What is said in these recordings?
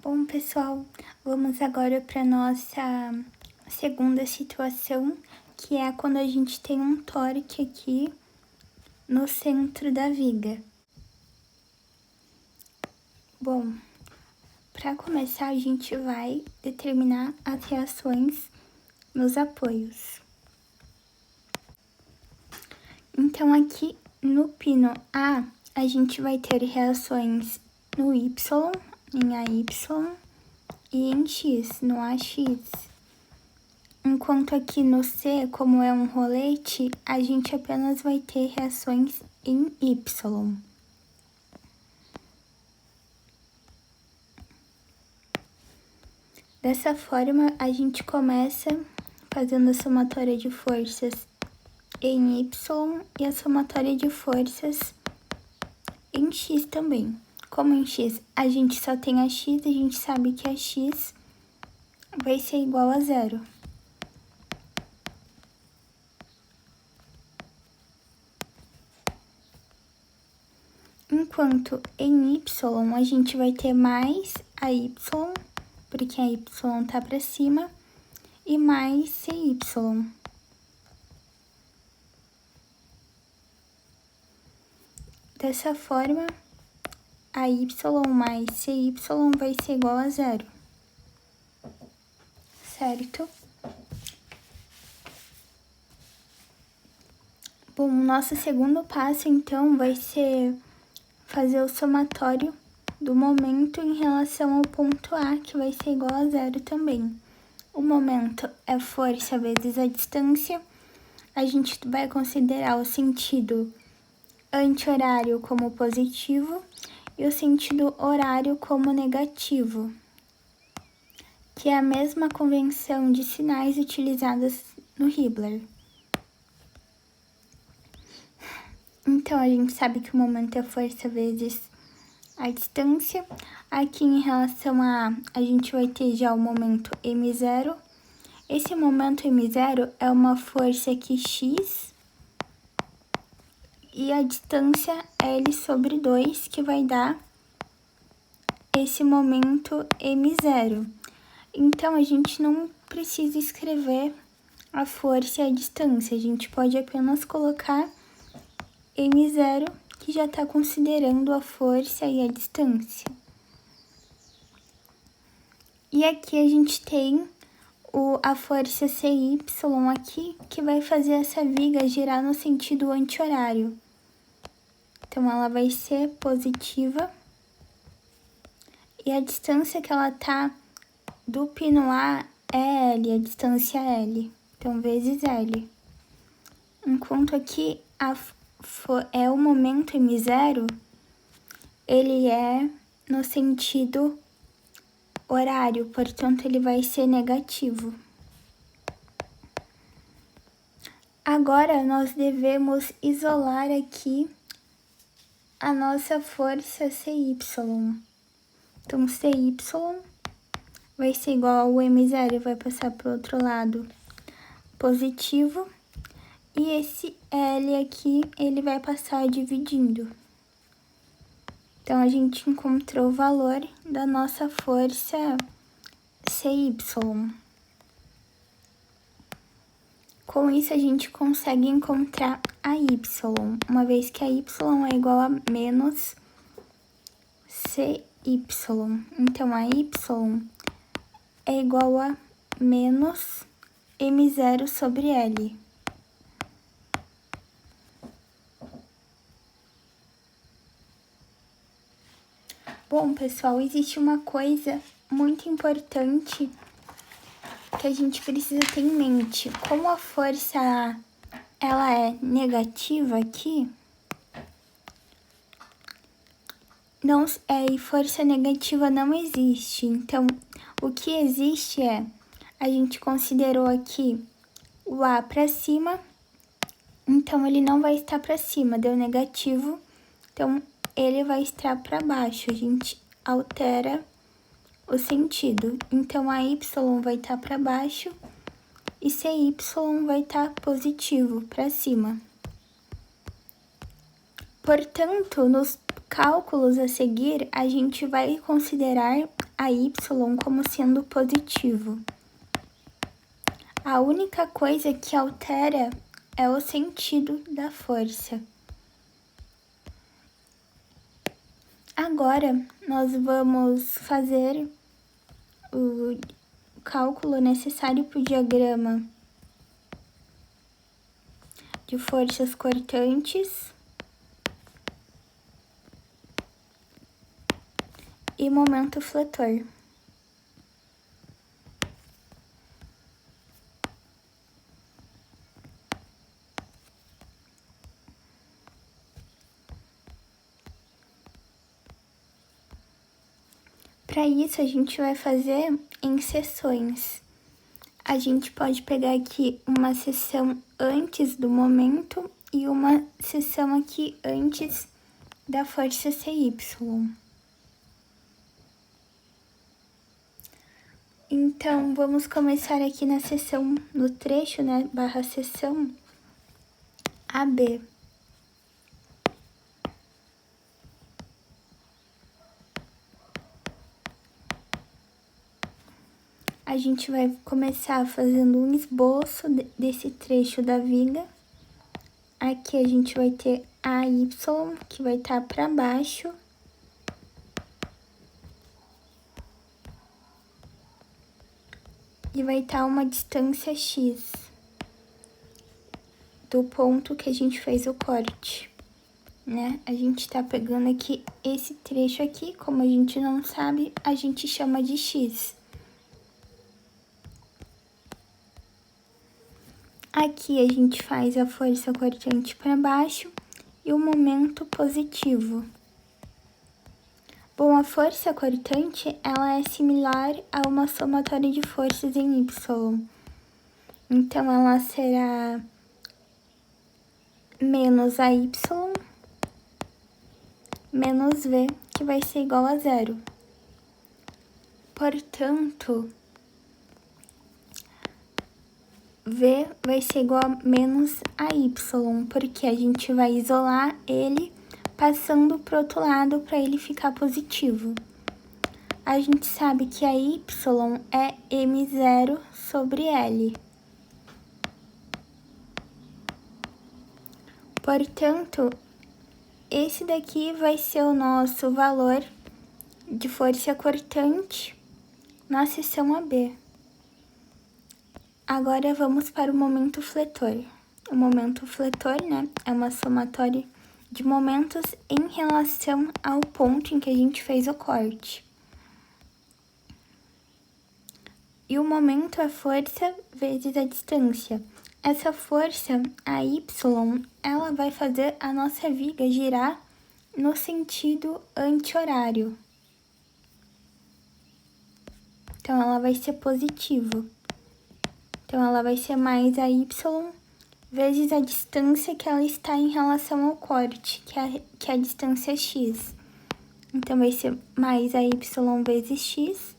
Bom, pessoal, vamos agora para nossa segunda situação, que é quando a gente tem um torque aqui no centro da viga. Bom, para começar, a gente vai determinar as reações nos apoios. Então, aqui no pino A, a gente vai ter reações no Y, em AY, e em X, no AX. Enquanto aqui no C, como é um rolete, a gente apenas vai ter reações em Y. Dessa forma, a gente começa fazendo a somatória de forças em Y e a somatória de forças em X também. Como em X a gente só tem a X, a gente sabe que a X vai ser igual a 0. Enquanto em Y a gente vai ter mais a Y, porque a Y tá para cima, e mais CY. Dessa forma, a Y mais CY vai ser igual a 0, certo? Bom, o nosso segundo passo, então, vai ser fazer o somatório do momento em relação ao ponto A, que vai ser igual a 0 também. O momento é força vezes a distância. A gente vai considerar o sentido anti-horário como positivo e o sentido horário como negativo, que é a mesma convenção de sinais utilizadas no Hibbeler. Então, a gente sabe que o momento é força vezes a distância. Aqui, em relação a gente vai ter já o momento m0. Esse momento m0 é uma força aqui x e a distância L sobre 2, que vai dar esse momento m0. Então, a gente não precisa escrever a força e a distância, a gente pode apenas colocar m0, que já está considerando a força e a distância. E aqui a gente tem a força CY aqui, que vai fazer essa viga girar no sentido anti-horário. Então, ela vai ser positiva. E a distância que ela tá do pino A é L, a distância é L. Então, vezes L. Enquanto aqui é o momento m0, ele é no sentido horário, portanto, ele vai ser negativo. Agora, nós devemos isolar aqui a nossa força CY. Então, CY vai ser igual ao M0, vai passar para o outro lado positivo. E esse L aqui, ele vai passar dividindo. Então, a gente encontrou o valor da nossa força CY. Com isso, a gente consegue encontrar a Y, uma vez que a Y é igual a menos CY. Então, a Y é igual a menos M0 sobre L. Bom, pessoal, existe uma coisa muito importante que a gente precisa ter em mente. Como a força ela é negativa aqui, e força negativa não existe. Então, o que existe a gente considerou aqui o A para cima, então ele não vai estar para cima, deu negativo, então ele vai estar para baixo, a gente altera o sentido. Então, a Y vai estar para baixo e CY vai estar positivo, para cima. Portanto, nos cálculos a seguir, a gente vai considerar a Y como sendo positivo. A única coisa que altera é o sentido da força. Agora, nós vamos fazer o cálculo necessário para o diagrama de forças cortantes e momento fletor. Para isso, a gente vai fazer em seções. A gente pode pegar aqui uma seção antes do momento e uma seção aqui antes da força CY. Então, vamos começar aqui na seção, no trecho, né, barra seção AB. A gente vai começar fazendo um esboço desse trecho da viga. Aqui a gente vai ter a Y, que vai estar para baixo. E vai estar uma distância X do ponto que a gente fez o corte, né? A gente tá pegando aqui esse trecho aqui, como a gente não sabe, a gente chama de X. Aqui a gente faz a força cortante para baixo e o momento positivo. Bom, a força cortante, ela é similar a uma somatória de forças em Y. Então, ela será menos a Y menos V, que vai ser igual a zero. Portanto, V vai ser igual a menos a Y, porque a gente vai isolar ele passando para o outro lado para ele ficar positivo. A gente sabe que a Y é M0 sobre L. Portanto, esse daqui vai ser o nosso valor de força cortante na seção AB. Agora vamos para o momento fletor. O momento fletor, né, é uma somatória de momentos em relação ao ponto em que a gente fez o corte. E o momento é força vezes a distância. Essa força, a Y, ela vai fazer a nossa viga girar no sentido anti-horário. Então, ela vai ser positivo. Então, ela vai ser mais a Y vezes a distância que ela está em relação ao corte, que é a distância X. Então, vai ser mais a Y vezes X.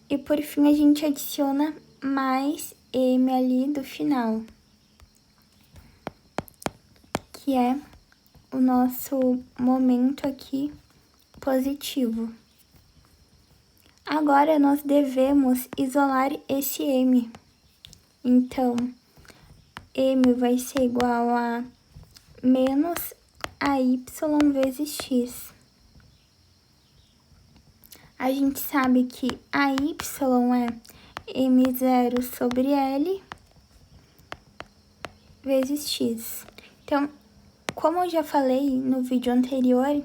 E, por fim, a gente adiciona mais M ali do final, que é o nosso momento aqui positivo. Agora, nós devemos isolar esse M. Então, M vai ser igual a menos a Y vezes X. A gente sabe que a Y é M0 sobre L vezes X. Então, como eu já falei no vídeo anterior,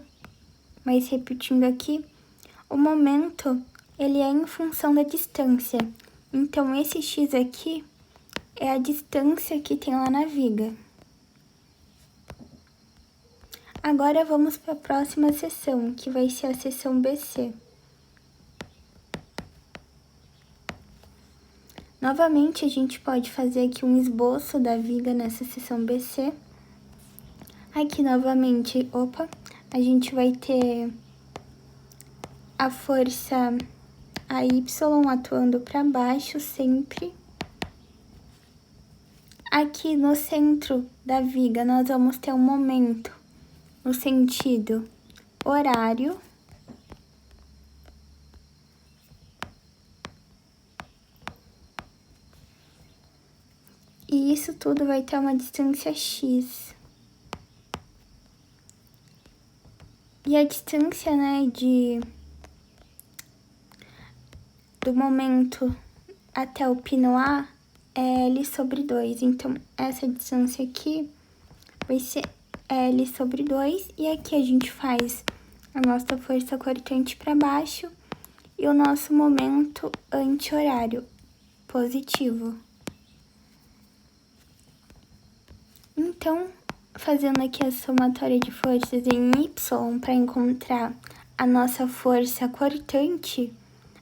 mas repetindo aqui, o momento ele é em função da distância. Então, esse X aqui é a distância que tem lá na viga. Agora, vamos para a próxima seção, que vai ser a seção BC. Novamente, a gente pode fazer aqui um esboço da viga nessa seção BC. Aqui, novamente, a gente vai ter a força a Y atuando para baixo sempre. Aqui no centro da viga, nós vamos ter um momento no sentido horário. E isso tudo vai ter uma distância x. E a distância, né, do momento até o pino A é L sobre 2. Então, essa distância aqui vai ser L sobre 2. E aqui a gente faz a nossa força cortante para baixo e o nosso momento anti-horário positivo. Então, fazendo aqui a somatória de forças em Y para encontrar a nossa força cortante,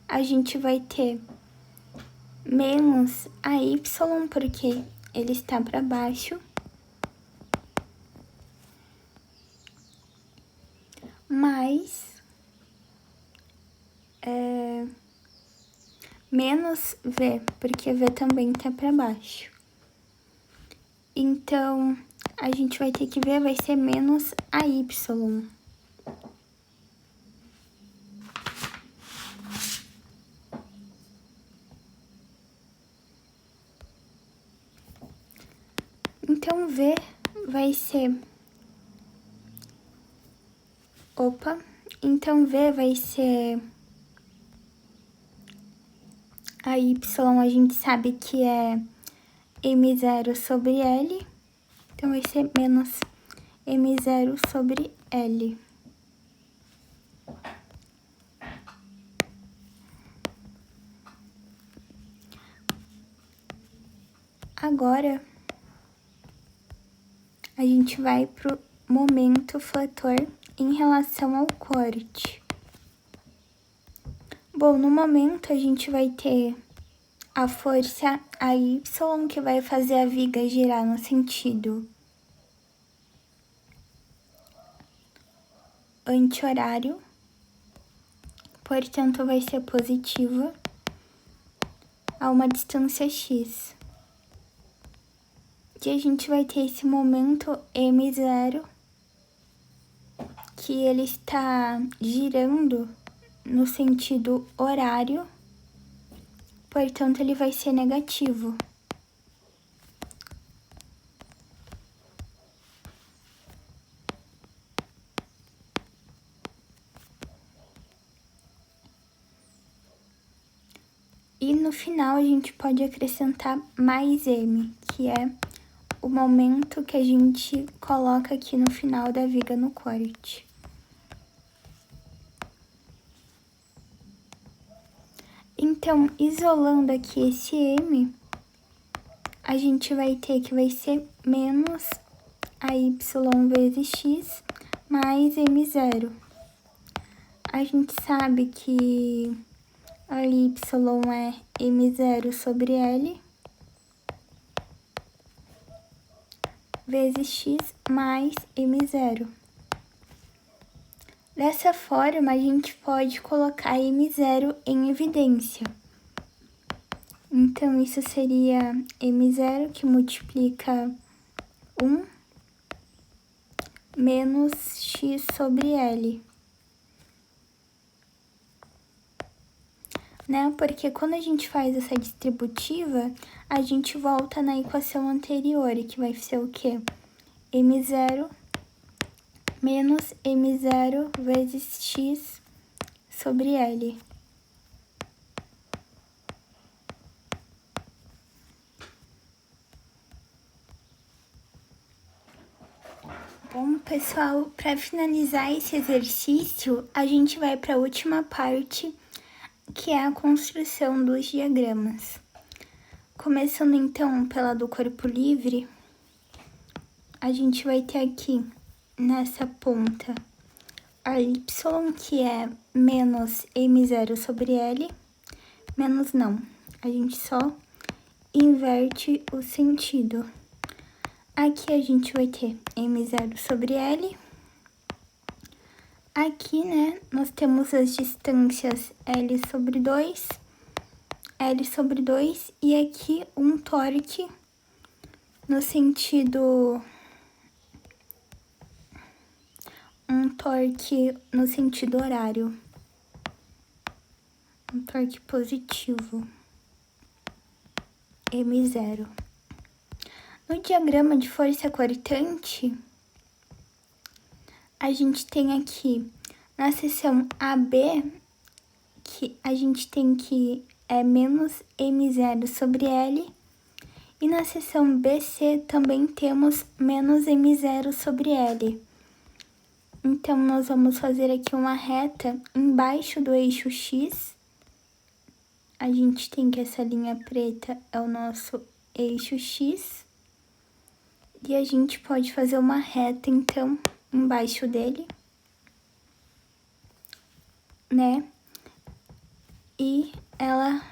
a gente vai ter menos a Y, porque ele está para baixo, mais menos V, porque V também está para baixo. Então, a gente vai ter que ver, vai ser menos a Y. Então, V vai ser... Então, V vai ser... A Y a gente sabe que é M0 sobre L. Então, vai ser menos M0 sobre L. Agora, a gente vai pro momento fletor em relação ao corte. Bom, no momento a gente vai ter a força AY, que vai fazer a viga girar no sentido anti-horário, portanto vai ser positiva a uma distância x. E a gente vai ter esse momento M0, que ele está girando no sentido horário, portanto ele vai ser negativo. E no final a gente pode acrescentar mais M, que é o momento que a gente coloca aqui no final da viga no corte. Então, isolando aqui esse M, a gente vai ter que vai ser menos a Y vezes X mais M0. A gente sabe que a Y é M0 sobre L vezes X mais M0. Dessa forma, a gente pode colocar M0 em evidência. Então, isso seria M0 que multiplica 1 menos X sobre L. Né? Porque quando a gente faz essa distributiva, a gente volta na equação anterior, que vai ser o quê? M0 menos M0 vezes X sobre L. Bom, pessoal, para finalizar esse exercício, a gente vai para a última parte, que é a construção dos diagramas. Começando então pela do corpo livre, a gente vai ter aqui nessa ponta a Y, que é menos M0 sobre L, menos não, a gente só inverte o sentido. Aqui a gente vai ter M0 sobre L. Aqui, né, nós temos as distâncias L sobre 2, L sobre 2, e aqui um torque no sentido... horário. Um torque positivo. M0. No diagrama de força cortante, a gente tem aqui na seção AB, que a gente tem que é menos M0 sobre L, e na seção BC também temos menos M0 sobre L. Então, nós vamos fazer aqui uma reta embaixo do eixo X. A gente tem que essa linha preta é o nosso eixo X. E a gente pode fazer uma reta, então, embaixo dele, né? E ela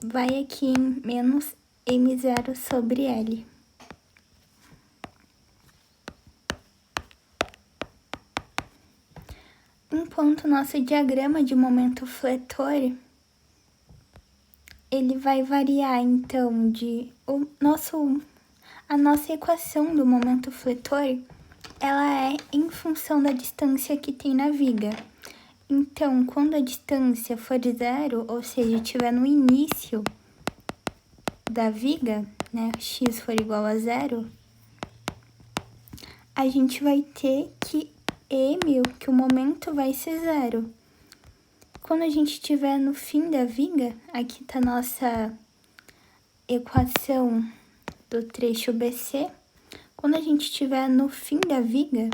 vai aqui em menos M0 sobre L. Enquanto o nosso diagrama de momento fletor, ele vai variar, então, a nossa equação do momento fletor, ela é em função da distância que tem na viga. Então, quando a distância for zero, ou seja, estiver no início da viga, né, x for igual a zero, a gente vai ter que que o momento vai ser zero. Quando a gente estiver no fim da viga, aqui tá nossa equação do trecho BC. Quando a gente estiver no fim da viga,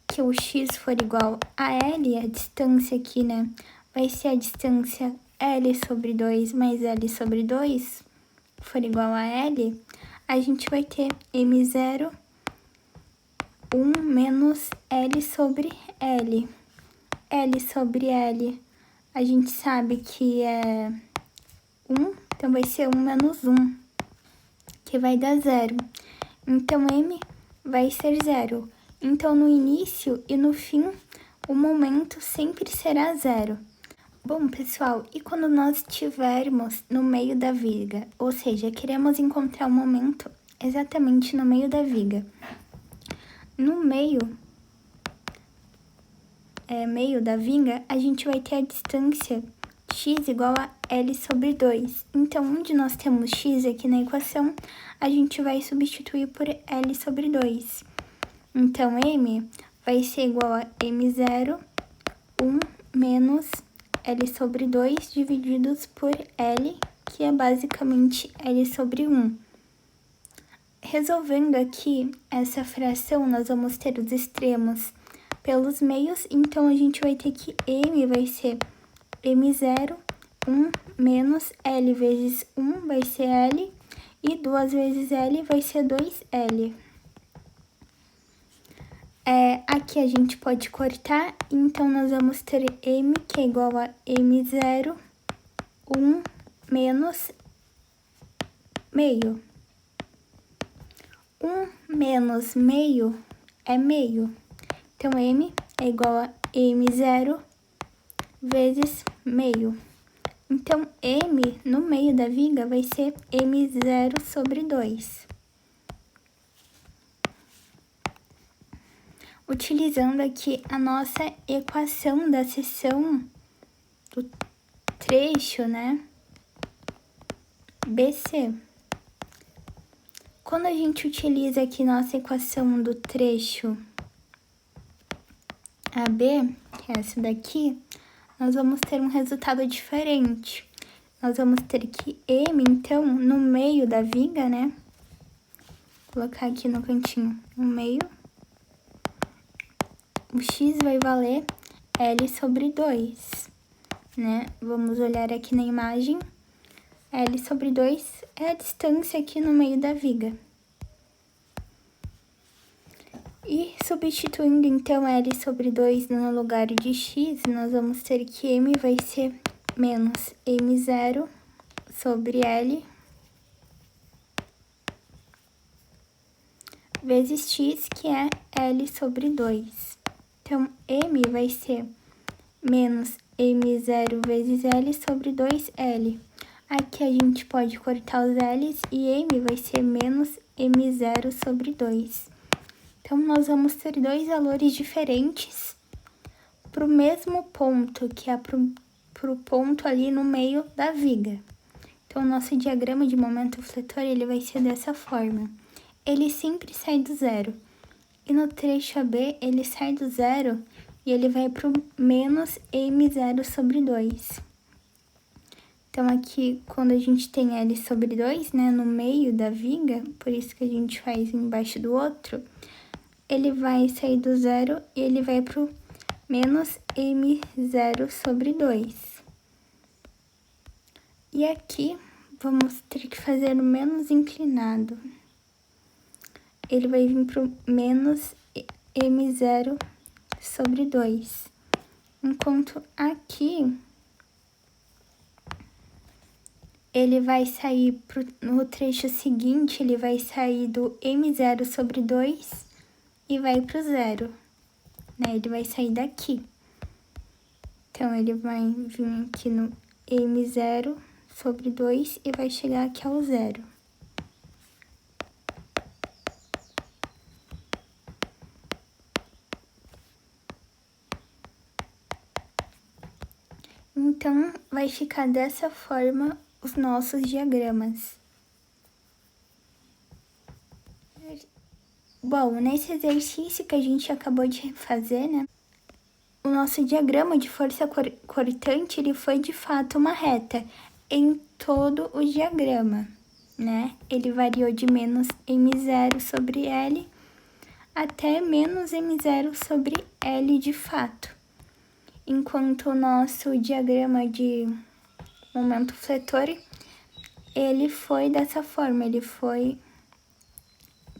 que o x for igual a L, a distância aqui, né, vai ser a distância L sobre 2 mais L sobre 2, for igual a L, a gente vai ter M0, 1 menos L sobre L. L sobre L, a gente sabe que é 1, então vai ser 1 menos 1, que vai dar 0. Então, M vai ser 0. Então, no início e no fim, o momento sempre será 0. Bom, pessoal, e quando nós estivermos no meio da viga? Ou seja, queremos encontrar o momento exatamente no meio da viga. No meio da viga, a gente vai ter a distância x igual a L sobre 2. Então, onde nós temos x aqui na equação, a gente vai substituir por L sobre 2. Então, M vai ser igual a M0, 1 menos L sobre 2 divididos por L, que é basicamente L sobre 1. Resolvendo aqui essa fração, nós vamos ter os extremos pelos meios, então a gente vai ter que M vai ser M0, 1 menos L vezes 1 vai ser L, e 2 vezes L vai ser 2L. Aqui a gente pode cortar, então nós vamos ter M, que é igual a M0, 1 menos meio. 1 menos meio é meio. Então, M é igual a M0 vezes meio. Então, M no meio da viga vai ser M0 sobre 2. Utilizando aqui a nossa equação da seção do trecho, né, BC. Quando a gente utiliza aqui nossa equação do trecho AB, que é essa daqui, nós vamos ter um resultado diferente. Nós vamos ter que M, então, no meio da viga, né? Vou colocar aqui no cantinho, no meio. O x vai valer L sobre 2, né? Vamos olhar aqui na imagem. L sobre 2 é a distância aqui no meio da viga. E substituindo, então, L sobre 2 no lugar de x, nós vamos ter que M vai ser menos M0 sobre L vezes x, que é L sobre 2. Então, M vai ser menos M0 vezes L sobre 2L. Aqui a gente pode cortar os L's e M vai ser menos M0 sobre 2. Então, nós vamos ter dois valores diferentes para o mesmo ponto, que é para o ponto ali no meio da viga. Então, o nosso diagrama de momento fletor, ele vai ser dessa forma. Ele sempre sai do zero. E no trecho AB, ele sai do zero e ele vai para o menos m0 sobre 2. Então, aqui, quando a gente tem L sobre 2, né, no meio da viga, por isso que a gente faz embaixo do outro, ele vai sair do zero e ele vai para o menos m0 sobre 2. E aqui, vamos ter que fazer o menos inclinado. Ele vai vir para o menos m0 sobre 2. Enquanto aqui, ele vai sair no trecho seguinte, ele vai sair do m0 sobre 2 e vai para o zero, né? Ele vai sair daqui. Então, ele vai vir aqui no m0 sobre 2 e vai chegar aqui ao zero. Então, vai ficar dessa forma os nossos diagramas. Bom, nesse exercício que a gente acabou de fazer, né? O nosso diagrama de força cortante, ele foi de fato uma reta em todo o diagrama, né? Ele variou de menos m0 sobre L até menos m0 sobre L de fato. Enquanto o nosso diagrama de momento fletor, ele foi dessa forma, ele foi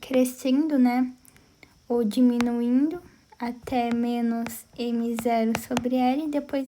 crescendo, né, ou diminuindo até menos m0 sobre L, depois